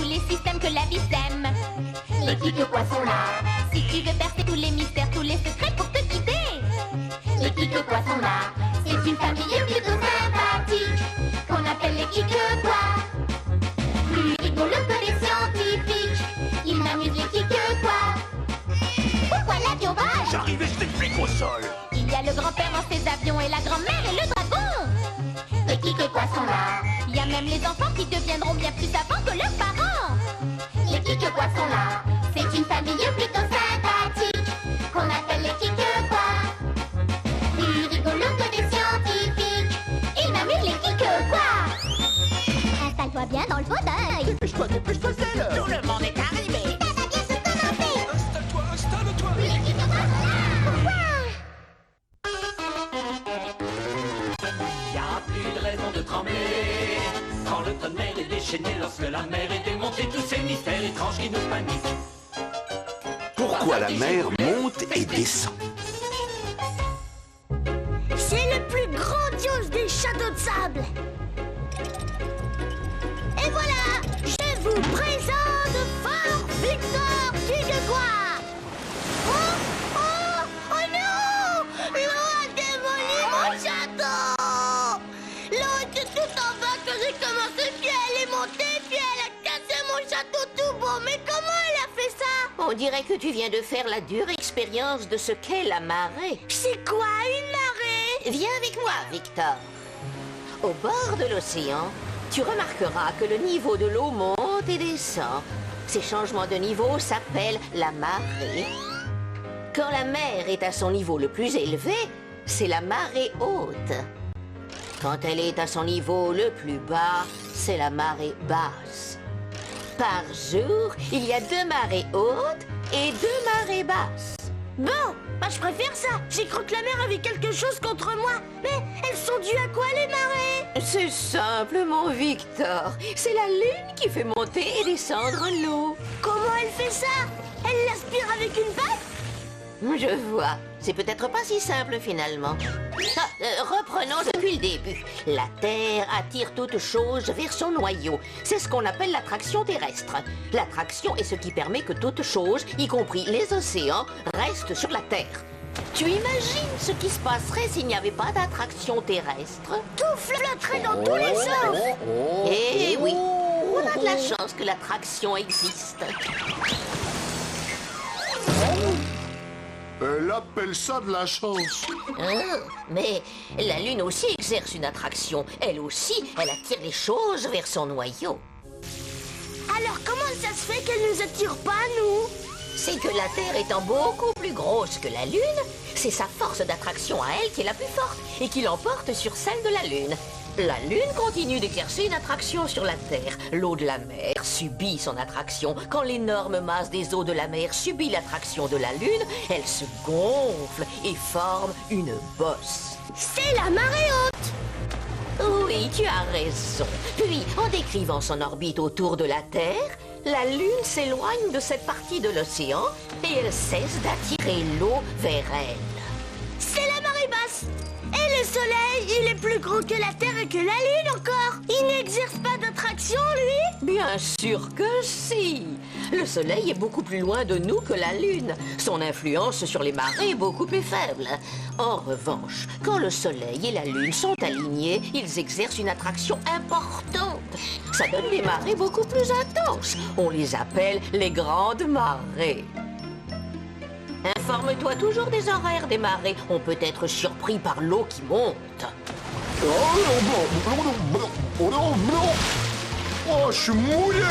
tous les systèmes que la vie sème. Les Kik Poissons là, Si tu veux percer tous les mystères, tous les secrets pour te guider. les Kik Poissons là, c'est une famille plutôt sympathique qu'on appelle les Kik quoi. Plus rigolo que les scientifiques, ils m'amusent les Kik quoi. Pourquoi l'avion vole? J'arrive et je t'explique au sol. Il y a le grand-père dans ses avions et la grand-mère et le dragon. Les Kik Poissons là, Il y a même les enfants qui deviendront bien plus savants que leurs parents. les Kik Poissons là, c'est une famille plutôt sympathique qu'on appelle les Kik quoi. Plus rigolo que des scientifiques, ils m'amusent les Kik quoi. Installe-toi bien dans le fauteuil. Dépêche-toi, c'est l'heure. Tout le monde est arrivé. Ça va bien se commencer. Installe-toi, installe-toi. Les Kik Poissons là. Y a plus de raison de trembler quand le tonnerre est déchaîné, lorsque la mer est démontée, tous ces mystères étranges qui nous paniquent. Pourquoi la mer monte et descend? C'est le plus grandiose des châteaux de sable. Et voilà, je vous présente Fort Victor Kikekwa. Oh, oh, oh non! L'eau a démoli mon château. L'eau était tout en bas quand j'ai commencé, puis elle est montée, puis elle a cassé mon château tout beau. Mais comment elle a fait ça? On dirait que tu viens de faire la dure expérience de ce qu'est la marée. C'est quoi une marée? Viens avec moi, Victor. Au bord de l'océan, tu remarqueras que le niveau de l'eau monte et descend. Ces changements de niveau s'appellent la marée. Quand la mer est à son niveau le plus élevé, c'est la marée haute. Quand elle est à son niveau le plus bas, c'est la marée basse. Par jour, il y a 2 marées hautes et 2 marées basses. Bon, bah je préfère ça. J'ai cru que la mer avait quelque chose contre moi. Mais elles sont dues à quoi les marées? C'est simple, mon Victor. C'est la lune qui fait monter et descendre l'eau. Comment elle fait ça? Elle l'aspire avec une balle? Je vois. C'est peut-être pas si simple finalement. Reprenons depuis le début. La Terre attire toute chose vers son noyau. C'est ce qu'on appelle l'attraction terrestre. L'attraction est ce qui permet que toute chose, y compris les océans, reste sur la Terre. Tu imagines ce qui se passerait s'il n'y avait pas d'attraction terrestre? Tout flotterait dans tous les sens. Eh oui, on a de la chance que l'attraction existe. Elle appelle ça de la chance. Mais la Lune aussi exerce une attraction. Elle aussi, elle attire les choses vers son noyau. Alors comment ça se fait qu'elle nous attire pas, nous? C'est que la Terre étant beaucoup plus grosse que la Lune, c'est sa force d'attraction à elle qui est la plus forte et qui l'emporte sur celle de la Lune. La Lune continue d'exercer une attraction sur la Terre. L'eau de la mer subit son attraction. Quand l'énorme masse des eaux de la mer subit l'attraction de la Lune, elle se gonfle et forme une bosse. C'est la marée haute. Oui, tu as raison. Puis, en décrivant son orbite autour de la Terre, la Lune s'éloigne de cette partie de l'océan et elle cesse d'attirer l'eau vers elle. C'est la marée basse. Et le soleil, il est plus gros que la Terre et que la Lune encore. Il n'exerce pas d'attraction, lui? Bien sûr que si. Le Soleil est beaucoup plus loin de nous que la Lune. Son influence sur les marées est beaucoup plus faible. En revanche, quand le Soleil et la Lune sont alignés, ils exercent une attraction importante. Ça donne des marées beaucoup plus intenses. On les appelle les grandes marées. Informe-toi toujours des horaires des marées. On peut être surpris par l'eau qui monte. Oh, je suis mouillé.